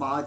5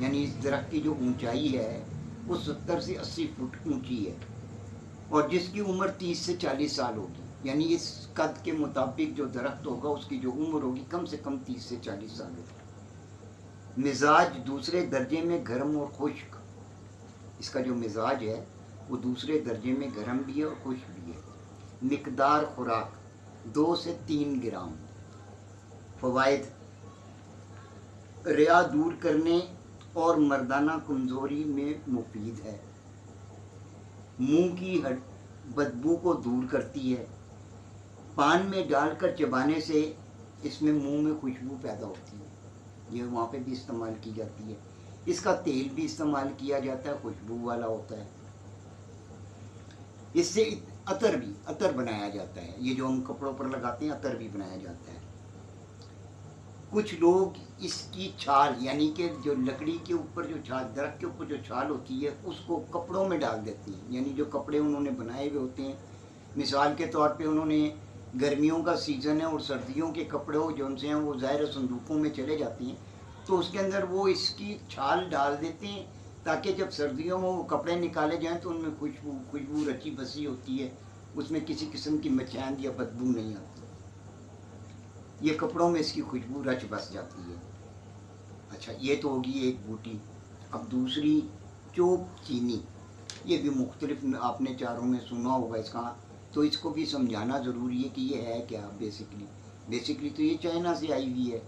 یعنی اس درخت کی جو اونچائی ہے وہ 70 سے 80 فٹ اونچی ہے، اور جس کی عمر 30 سے 40 سال ہوگی. یعنی اس قد کے مطابق جو درخت ہوگا اس کی جو عمر ہوگی کم سے کم 30 سے 40 سال ہوگی. مزاج دوسرے درجے میں گرم اور خشک. اس کا جو مزاج ہے وہ دوسرے درجے میں گرم بھی ہے اور خشک بھی ہے. مقدار خوراک 2 سے 3 گرام. فوائد: ریا دور کرنے اور مردانہ کمزوری میں مفید ہے. منہ کی بدبو کو دور کرتی ہے. پان میں ڈال کر چبانے سے اس میں منہ میں خوشبو پیدا ہوتی ہے. یہ وہاں پہ بھی استعمال کی جاتی ہے. اس کا تیل بھی استعمال کیا جاتا ہے، خوشبو والا ہوتا ہے. اس سے عطر بنایا جاتا ہے. یہ جو ہم کپڑوں پر لگاتے ہیں عطر بھی بنایا جاتا ہے. کچھ لوگ اس کی چھال یعنی کہ جو لکڑی کے اوپر جو چھال، درخت کے اوپر جو چھال ہوتی ہے اس کو کپڑوں میں ڈال دیتے ہیں. یعنی جو کپڑے انہوں نے بنائے ہوئے ہوتے ہیں، مثال کے طور پہ انہوں نے گرمیوں کا سیزن ہے اور سردیوں کے کپڑے جو ان سے ہیں وہ ظاہر صندوقوں میں چلے جاتے ہیں، تو اس کے اندر وہ اس کی چھال ڈال دیتے ہیں تاکہ جب سردیوں میں وہ کپڑے نکالے جائیں تو ان میں خوشبو رچی بسی ہوتی ہے، اس میں کسی قسم کی مچھیاں یا بدبو نہیں آتی. یہ کپڑوں میں اس کی خوشبو رچ بس جاتی ہے. اچھا، یہ تو ہوگی ایک بوٹی. اب دوسری چوب چینی. یہ بھی مختلف آپ نے چاروں میں سنا ہوگا اس کا، تو اس کو بھی سمجھانا ضروری ہے کہ یہ ہے کیا. بیسکلی تو یہ چائنا سے آئی ہوئی ہے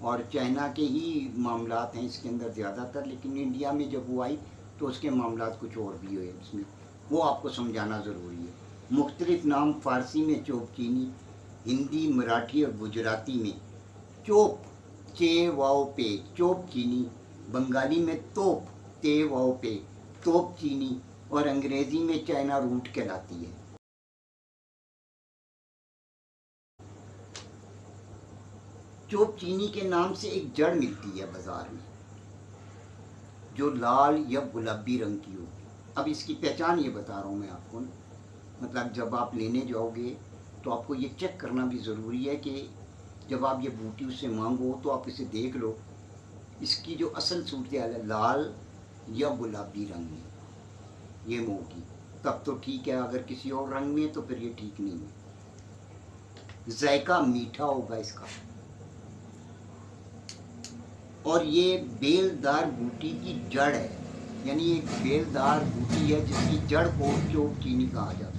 اور چائنا کے ہی معاملات ہیں اس کے اندر زیادہ تر، لیکن انڈیا میں جب وہ آئی تو اس کے معاملات کچھ اور بھی ہوئے اس میں، وہ آپ کو سمجھانا ضروری ہے. مختلف نام: فارسی میں چوب چینی، ہندی، مراٹھی اور گجراتی میں چوپ چے واؤ پے چوپ چینی، بنگالی میں توپ تے واؤ پے توپ چینی، اور انگریزی میں چائنا روٹ کہلاتی ہے. چوپ چینی کے نام سے ایک جڑ ملتی ہے بازار میں جو لال یا گلابی رنگ کی ہوگی. اب اس کی پہچان یہ بتا رہا ہوں میں آپ کو، مطلب جب آپ لینے جاؤ گے تو آپ کو یہ چیک کرنا بھی ضروری ہے کہ جب آپ یہ بوٹی اس سے مانگو تو آپ اسے دیکھ لو اس کی جو اصل صورتحال ہے لال یا گلابی رنگ میں یہ منہ کی، تب تو ٹھیک ہے. اگر کسی اور رنگ میں تو پھر یہ ٹھیک نہیں ہے. ذائقہ میٹھا ہوگا اس کا، اور یہ بیل دار بوٹی کی جڑ ہے. یعنی ایک بیل دار بوٹی ہے جس کی جڑ کو چوب چینی کہا جاتا ہے.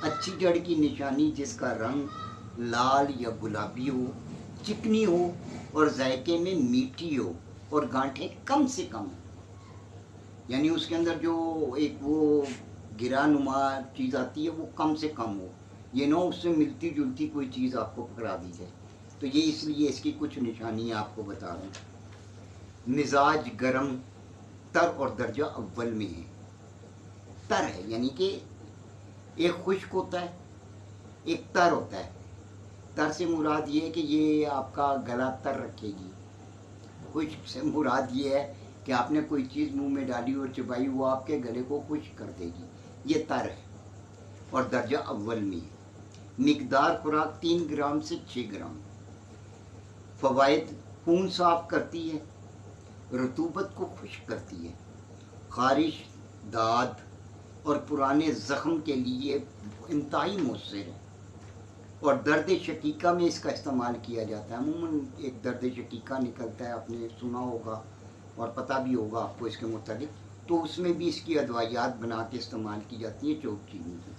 اچھی جڑ کی نشانی جس کا رنگ لال یا گلابی ہو، چکنی ہو اور ذائقے میں میٹھی ہو اور گانٹھیں کم سے کم ہو. یعنی اس کے اندر جو ایک وہ گرا نما چیز آتی ہے وہ کم سے کم ہو، یہ نہ اس سے ملتی جلتی کوئی چیز آپ کو پکڑا دی جائے. تو یہ اس لیے اس کی کچھ نشانیاں آپ کو بتا رہا ہوں. مزاج گرم، تر اور درجہ اول میں ہے. تر ہے یعنی کہ ایک خشک ہوتا ہے ایک تر ہوتا ہے. تر سے مراد یہ ہے کہ یہ آپ کا گلا تر رکھے گی. خشک سے مراد یہ ہے کہ آپ نے کوئی چیز منہ میں ڈالی اور چبائی، وہ آپ کے گلے کو خشک کر دے گی. یہ تر ہے اور درجہ اول میں ہے. مقدار خوراک 3 گرام سے 6 گرام. فوائد: خون صاف کرتی ہے، رطوبت کو خشک کرتی ہے، خارش، داد اور پرانے زخم کے لیے انتہائی مؤثر ہے، اور درد شقیقہ میں اس کا استعمال کیا جاتا ہے. عموماً ایک درد شقیقہ نکلتا ہے، آپ نے سنا ہوگا اور پتہ بھی ہوگا آپ کو اس کے متعلق، تو اس میں بھی اس کی ادویات بنا کے استعمال کی جاتی ہیں چوب چینی کی.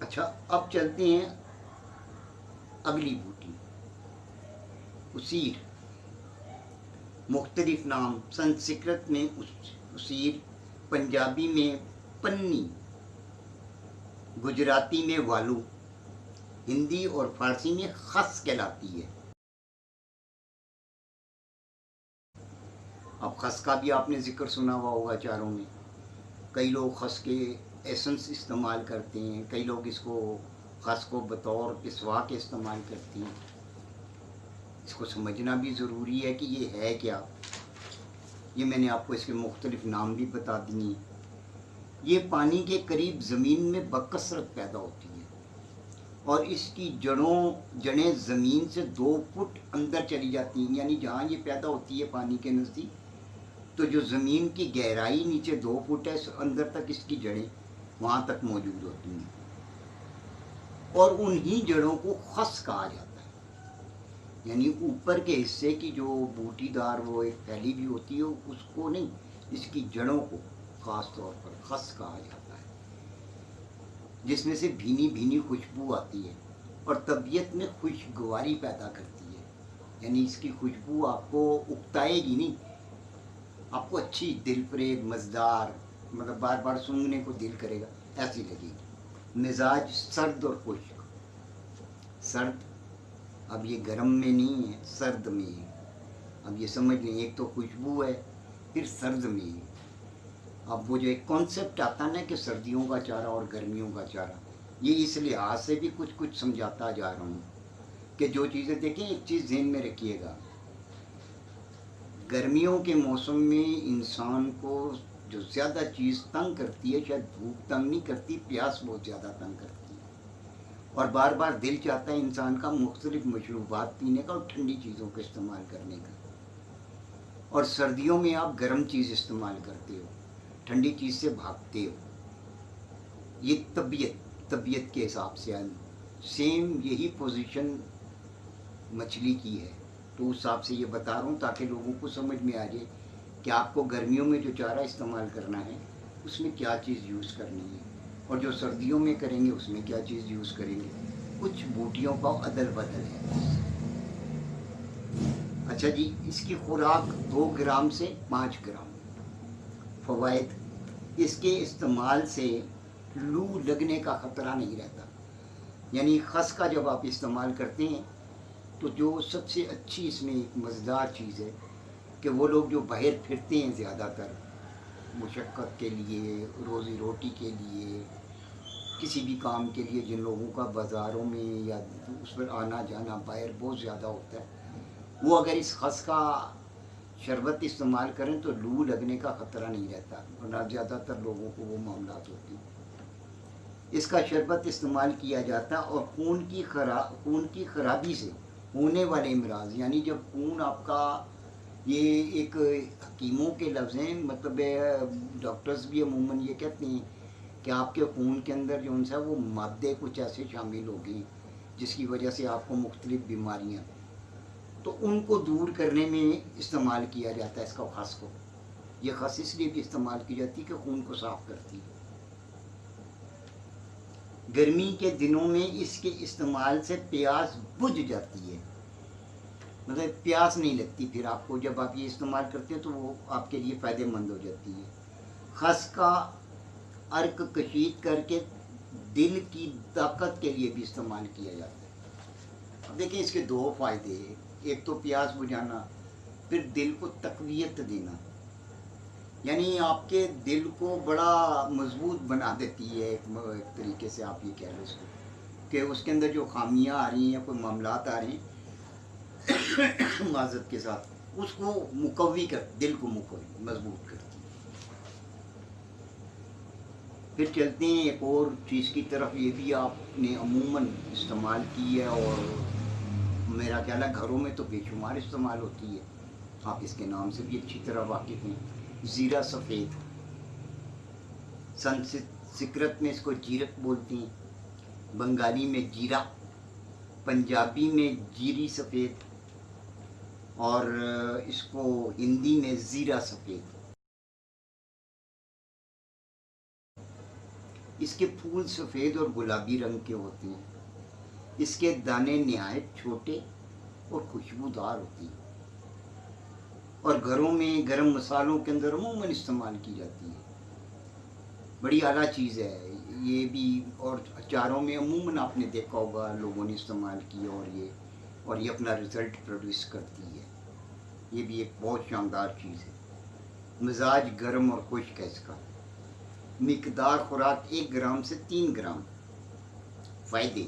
اچھا، اب چلتے ہیں اگلی بوٹی، اسیر. مختلف نام: سنسکرت میں اسیر، پنجابی میں پنی، گجراتی میں والو، ہندی اور فارسی میں خس کہلاتی ہے. اب خس کا بھی آپ نے ذکر سنا ہوا ہوگا چاروں میں. کئی لوگ خس کے ایسنس استعمال کرتے ہیں، کئی لوگ اس کو خس کو بطور پسوا کے استعمال کرتے ہیں. اس کو سمجھنا بھی ضروری ہے کہ یہ ہے کیا. یہ میں نے آپ کو اس کے مختلف نام بھی بتا دیے. یہ پانی کے قریب زمین میں بکثرت پیدا ہوتی ہے اور اس کی جڑیں زمین سے 2 فٹ اندر چلی جاتی ہیں، یعنی جہاں یہ پیدا ہوتی ہے پانی کے نزدیک، تو جو زمین کی گہرائی نیچے 2 فٹ ہے اندر تک اس کی جڑیں وہاں تک موجود ہوتی ہیں، اور انہی جڑوں کو خس کہا جاتا ہے، یعنی اوپر کے حصے کی جو بوٹی دار وہ ایک پھیلی بھی ہوتی ہے اس کو نہیں، اس کی جڑوں کو خاص طور پر خس کہا جاتا ہے، جس میں سے بھینی بھینی خوشبو آتی ہے اور طبیعت میں خوشگواری پیدا کرتی ہے، یعنی اس کی خوشبو آپ کو اکتائے گی نہیں، آپ کو اچھی دل فریب مزدار، مطلب بار بار سونگھنے کو دل کرے گا ایسی لگے گی۔ مزاج سرد اور خشک، سرد اب یہ گرم میں نہیں ہے، سرد میں ہے، اب یہ سمجھ لیں ایک تو خوشبو ہے، پھر سرد میں ہے۔ اب وہ جو ایک کانسیپٹ آتا نا کہ سردیوں کا چارہ اور گرمیوں کا چارہ، یہ اس لحاظ سے بھی کچھ سمجھاتا جا رہا ہوں کہ جو چیزیں دیکھیں، ایک چیز ذہن میں رکھیے گا، گرمیوں کے موسم میں انسان کو جو زیادہ چیز تنگ کرتی ہے، شاید بھوک تنگ نہیں کرتی، پیاس بہت زیادہ تنگ کرتی ہے، اور بار بار دل چاہتا ہے انسان کا مختلف مشروبات پینے کا اور ٹھنڈی چیزوں کا استعمال کرنے کا، اور سردیوں میں آپ گرم چیز استعمال کرتے ہو، ٹھنڈی چیز سے بھاگتے ہو۔ یہ طبیعت کے حساب سے سیم یہی پوزیشن مچھلی کی ہے، تو اس حساب سے یہ بتا رہا ہوں تاکہ لوگوں کو سمجھ میں آ جائے کہ آپ کو گرمیوں میں جو چارہ استعمال کرنا ہے اس میں کیا چیز یوز کرنی ہے، اور جو سردیوں میں کریں گے اس میں کیا چیز یوز کریں گے، کچھ بوٹیوں کا عدل بدل ہے۔ اچھا جی، اس کی خوراک 2 گرام سے 5 گرام۔ فوائد: اس کے استعمال سے لو لگنے کا خطرہ نہیں رہتا، یعنی خس کا جب آپ استعمال کرتے ہیں تو جو سب سے اچھی اس میں ایک مزیدار چیز ہے کہ وہ لوگ جو باہر پھرتے ہیں زیادہ تر مشقت کے لیے، روزی روٹی کے لیے، کسی بھی کام کے لیے، جن لوگوں کا بازاروں میں یا اس پر آنا جانا باہر بہت زیادہ ہوتا ہے، وہ اگر اس خس کا شربت استعمال کریں تو لو لگنے کا خطرہ نہیں رہتا، ورنہ زیادہ تر لوگوں کو وہ معاملات ہوتے ہیں۔ اس کا شربت استعمال کیا جاتا ہے، اور خون کی خرابی سے ہونے والے امراض، یعنی جب خون آپ کا، یہ ایک حکیموں کے لفظ ہیں، مطلب ڈاکٹرز بھی عموماً یہ کہتے ہیں کہ آپ کے خون کے اندر جو ہے وہ مادے کچھ ایسے شامل ہو گئے جس کی وجہ سے آپ کو مختلف بیماریاں، تو ان کو دور کرنے میں استعمال کیا جاتا ہے اس کا خس کو۔ یہ خس اس لیے بھی استعمال کی جاتی ہے کہ خون کو صاف کرتی ہے۔ گرمی کے دنوں میں اس کے استعمال سے پیاس بجھ جاتی ہے، مطلب پیاس نہیں لگتی، پھر آپ کو جب آپ یہ استعمال کرتے ہیں تو وہ آپ کے لیے فائدہ مند ہو جاتی ہے۔ خس کا عرق کشید کر کے دل کی طاقت کے لیے بھی استعمال کیا جاتا ہے۔ اب دیکھیں اس کے 2 فائدے ہیں، ایک تو پیاس بجھانا، پھر دل کو تقویت دینا، یعنی آپ کے دل کو بڑا مضبوط بنا دیتی ہے، ایک طریقے سے آپ یہ کہہ لیں اس کو، کہ اس کے اندر جو خامیاں آ رہی ہیں، کوئی معاملات آ رہے ہیں معذرت کے ساتھ، اس کو مقوی کر، دل کو مقوی مضبوط کرتی ہے۔ پھر چلتے ہیں ایک اور چیز کی طرف، یہ بھی آپ نے عموماً استعمال کی ہے اور میرا خیال ہے گھروں میں تو بے شمار استعمال ہوتی ہے، آپ اس کے نام سے بھی اچھی طرح واقف ہیں، زیرہ سفید، سنسکرت میں اس کو جیرک بولتی ہیں، بنگالی میں جیرا، پنجابی میں جیری سفید، اور اس کو ہندی میں زیرہ سفید۔ اس کے پھول سفید اور گلابی رنگ کے ہوتے ہیں، اس کے دانے نہایت چھوٹے اور خوشبودار ہوتی ہیں، اور گھروں میں گرم مسالوں کے اندر عموماً استعمال کی جاتی ہے، بڑی اعلیٰ چیز ہے یہ بھی، اور اچاروں میں عموماً آپ نے دیکھا ہوگا لوگوں نے استعمال کیا، اور یہ اپنا رزلٹ پروڈیوس کرتی ہے، یہ بھی ایک بہت شاندار چیز ہے۔ مزاج گرم اور خشک ہے اس کا، مقدار خوراک 1 گرام سے 3 گرام۔ فائدے: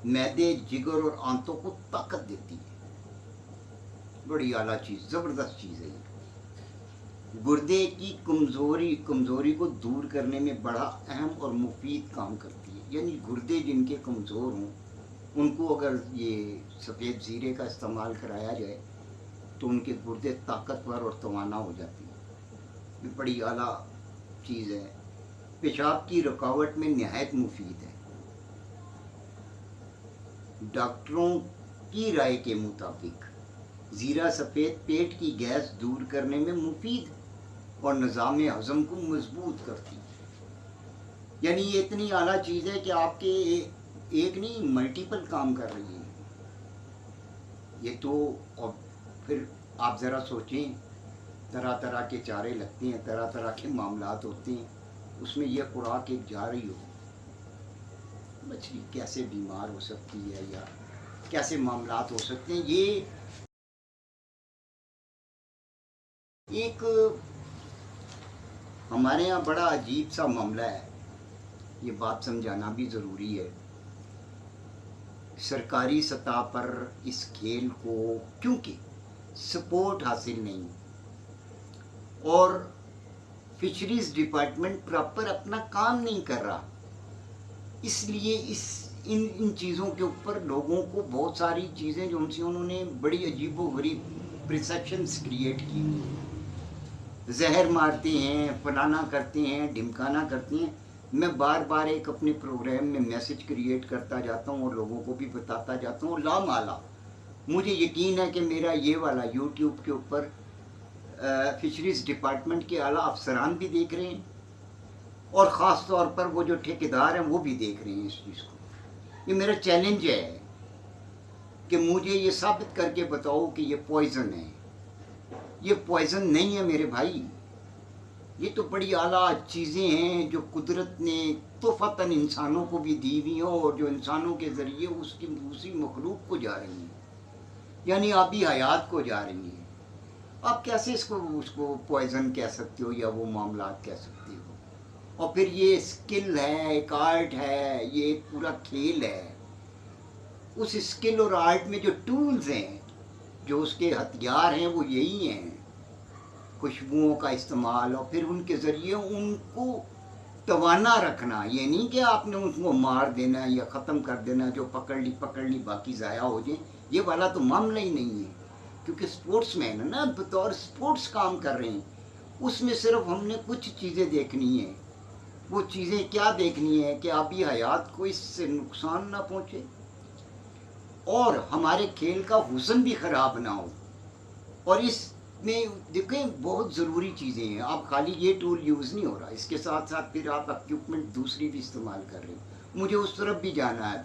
معدے، جگر اور آنتوں کو طاقت دیتی ہے، بڑی اعلیٰ چیز، زبردست چیز ہے یہ۔ گردے کی کمزوری کو دور کرنے میں بڑا اہم اور مفید کام کرتی ہے، یعنی گردے جن کے کمزور ہوں ان کو اگر یہ سفید زیرے کا استعمال کرایا جائے تو ان کے گردے طاقتور اور توانا ہو جاتی ہیں. یہ بڑی اعلیٰ چیز ہے. پیشاب کی رکاوٹ میں نہایت مفید ہے. ڈاکٹروں کی رائے کے مطابق زیرہ سفید پیٹ کی گیس دور کرنے میں مفید اور نظام ہضم کو مضبوط کرتی. یعنی یہ اتنی اعلیٰ چیز ہے کہ آپ کے ایک نہیں ملٹیپل کام کر رہی ہے یہ تو. اور پھر آپ ذرا سوچیں، طرح طرح کے چارے لگتے ہیں، طرح طرح کے معاملات ہوتے ہیں، اس میں یہ خوراک ایک جا رہی ہو. مچھلی کیسے بیمار ہو سکتی ہے یا کیسے معاملات ہو سکتے ہیں. یہ ایک ہمارے ہاں بڑا عجیب سا معاملہ ہے. یہ بات سمجھانا بھی ضروری ہے. سرکاری سطح پر اس کھیل کو کیونکہ سپورٹ حاصل نہیں اور فشریز ڈپارٹمنٹ پراپر اپنا کام نہیں کر رہا، اس لیے ان چیزوں کے اوپر لوگوں کو بہت ساری چیزیں جو ان سے انہوں نے بڑی عجیب و غریب پرسیپشنز کریٹ کی ہوئی ہیں. زہر مارتے ہیں، فلانا کرتے ہیں، ڈھمکانا کرتے ہیں. میں بار بار ایک اپنے پروگرام میں میسج کریٹ کرتا جاتا ہوں اور لوگوں کو بھی بتاتا جاتا ہوں. لا مالا مجھے یقین ہے کہ میرا یہ والا یوٹیوب کے اوپر فشریز ڈپارٹمنٹ کے اعلیٰ افسران بھی دیکھ رہے ہیں اور خاص طور پر وہ جو ٹھیکیدار ہیں وہ بھی دیکھ رہے ہیں اس چیز کو. یہ میرا چیلنج ہے کہ مجھے یہ ثابت کر کے بتاؤ کہ یہ پوائزن ہے. یہ پوائزن نہیں ہے میرے بھائی. یہ تو بڑی اعلیٰ چیزیں ہیں جو قدرت نے تحفتاً انسانوں کو بھی دی ہوئی ہیں اور جو انسانوں کے ذریعے اس کی دوسری مخلوق کو جا رہی ہیں، یعنی آبی حیات کو جا رہی ہیں. آپ کیسے اس کو پوائزن کہہ سکتے ہو یا وہ معاملات کہہ سکتے ہو؟ اور پھر یہ اسکل ہے، ایک آرٹ ہے، یہ ایک پورا کھیل ہے. اس اسکل اور آرٹ میں جو ٹولز ہیں، جو اس کے ہتھیار ہیں، وہ یہی ہیں: خوشبوؤں کا استعمال اور پھر ان کے ذریعے ان کو توانا رکھنا. یہ نہیں کہ آپ نے ان کو مار دینا یا ختم کر دینا، جو پکڑ لی باقی ضائع ہو جائیں. یہ والا تو معاملہ ہی نہیں ہے، کیونکہ سپورٹس مین ہے نا، بطور سپورٹس کام کر رہے ہیں. اس میں صرف ہم نے کچھ چیزیں دیکھنی ہیں. وہ چیزیں کیا دیکھنی ہے کہ آبی حیات کو اس سے نقصان نہ پہنچے اور ہمارے کھیل کا حسن بھی خراب نہ ہو. اور اس میں دیکھیں بہت ضروری چیزیں ہیں. آپ خالی یہ ٹول یوز نہیں ہو رہا، اس کے ساتھ ساتھ پھر آپ اکوپمنٹ دوسری بھی استعمال کر رہے ہو. مجھے اس طرف بھی جانا ہے.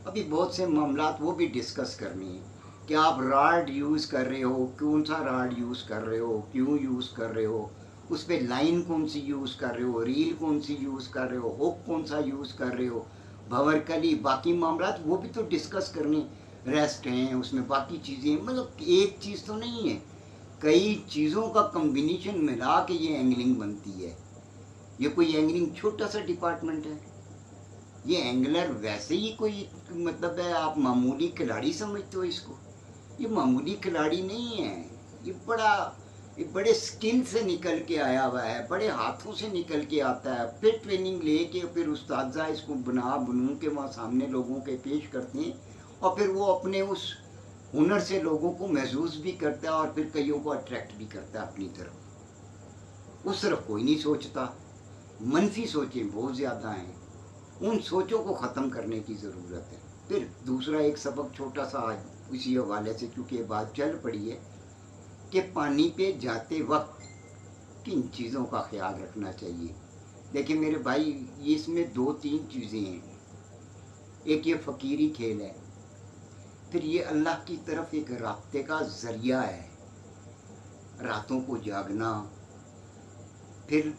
ابھی بہت سے معاملات وہ بھی ڈسکس کرنی ہیں کہ آپ راڈ یوز کر رہے ہو، کون سا راڈ یوز کر رہے ہو، کیوں یوز کر رہے ہو، اس پہ لائن کون سی یوز کر رہے ہو، ریل کون سی یوز کر رہے ہو، ہوک کون سا یوز کر رہے ہو، بھور کلی، باقی معاملات وہ بھی تو ڈسکس کرنے. ریسٹ ہیں اس میں، باقی چیزیں، مطلب ایک چیز تو نہیں ہے، کئی چیزوں کا کمبینیشن ملا کے یہ اینگلنگ بنتی ہے. یہ کوئی اینگلنگ چھوٹا سا ڈپارٹمنٹ ہے. یہ اینگلر ویسے ہی کوئی مطلب ہے آپ معمولی کھلاڑی سمجھتے ہو اس کو. یہ معمولی کھلاڑی نہیں ہے. یہ بڑے سکل سے نکل کے آیا ہوا ہے، بڑے ہاتھوں سے نکل کے آتا ہے. پھر ٹریننگ لے کے پھر اساتذہ اس کو بنو کے وہاں سامنے لوگوں کے پیش کرتے ہیں اور پھر وہ اپنے اس ہنر سے لوگوں کو محسوس بھی کرتا ہے اور پھر کئیوں کو اٹریکٹ بھی کرتا ہے اپنی طرف. اس طرف کوئی نہیں سوچتا. منفی سوچیں بہت زیادہ ہیں. ان سوچوں کو ختم کرنے کی ضرورت ہے. پھر دوسرا ایک سبق چھوٹا سا آج اسی حوالے سے، کیونکہ یہ بات چل پڑی ہے، کہ پانی پہ جاتے وقت کن چیزوں کا خیال رکھنا چاہیے. دیکھیں میرے بھائی، اس میں 2-3 چیزیں ہیں. ایک یہ فقیری کھیل ہے، پھر یہ اللہ کی طرف ایک رابطے کا ذریعہ ہے، راتوں کو جاگنا. پھر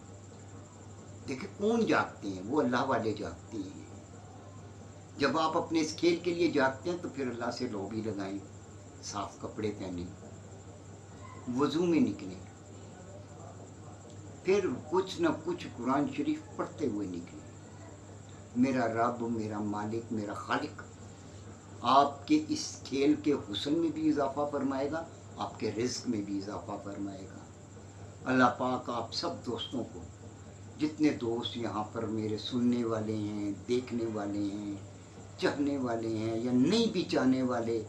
دیکھیں کون جاگتے ہیں؟ وہ اللہ والے جاگتے ہیں. جب آپ اپنے اس کھیل کے لیے جاگتے ہیں تو پھر اللہ سے لوبی لگائیں، صاف کپڑے پہنیں، وضو میں نکلیں، پھر کچھ نہ کچھ قرآن شریف پڑھتے ہوئے نکلیں. میرا رب، میرا مالک، میرا خالق آپ کے اس کھیل کے حسن میں بھی اضافہ فرمائے گا، آپ کے رزق میں بھی اضافہ فرمائے گا. اللہ پاک آپ سب دوستوں کو، جتنے دوست یہاں پر میرے سننے والے ہیں، دیکھنے والے ہیں، چاہنے والے ہیں یا نہیں بھی چاہنے والے،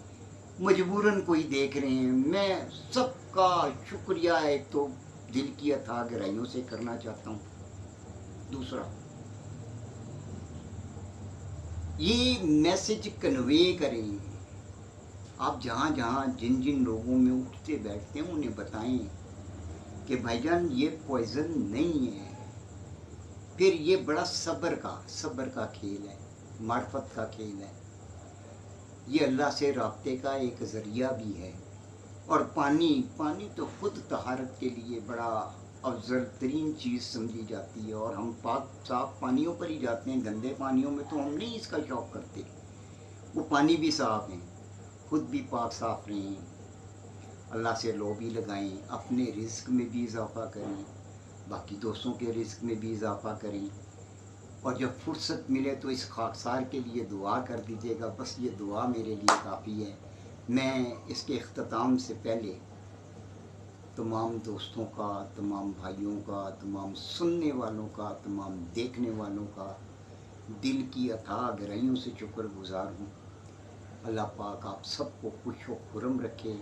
مجبوراً کوئی دیکھ رہے ہیں، میں سب کا شکریہ ایک تو دل کی اتھاہ گہرائیوں سے کرنا چاہتا ہوں۔ دوسرا، یہ میسج کنوے کریں، آپ جہاں جہاں جن جن لوگوں میں اٹھتے بیٹھتے ہیں انہیں بتائیں کہ بھائی جان یہ پوائزن نہیں ہے۔ پھر یہ بڑا صبر کا کھیل ہے، معرفت کا کھیل ہے، یہ اللہ سے رابطے کا ایک ذریعہ بھی ہے۔ اور پانی تو خود طہارت کے لیے بڑا افضل ترین چیز سمجھی جاتی ہے، اور ہم پاک صاف پانیوں پر ہی جاتے ہیں، گندے پانیوں میں تو ہم نہیں اس کا شوق کرتے۔ وہ پانی بھی صاف ہیں، خود بھی پاک صاف رہیں، اللہ سے لوبی لگائیں، اپنے رزق میں بھی اضافہ کریں، باقی دوستوں کے رزق میں بھی اضافہ کریں، اور جب فرصت ملے تو اس خاکسار کے لیے دعا کر دیجیے گا۔ بس یہ دعا میرے لیے کافی ہے۔ میں اس کے اختتام سے پہلے تمام دوستوں کا، تمام بھائیوں کا، تمام سننے والوں کا، تمام دیکھنے والوں کا دل کی اتھاہ گہرائیوں سے شکر گزار ہوں۔ اللہ پاک آپ سب کو خوش و خرم رکھے،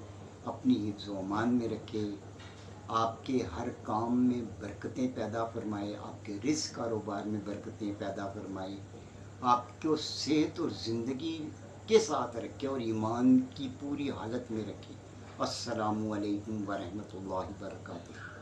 اپنی حفظ و امان میں رکھے، آپ کے ہر کام میں برکتیں پیدا فرمائے، آپ کے رزق کاروبار میں برکتیں پیدا فرمائے، آپ کو صحت اور زندگی کے ساتھ رکھے اور ایمان کی پوری حالت میں رکھے۔ السلام علیکم ورحمۃ اللہ وبرکاتہ۔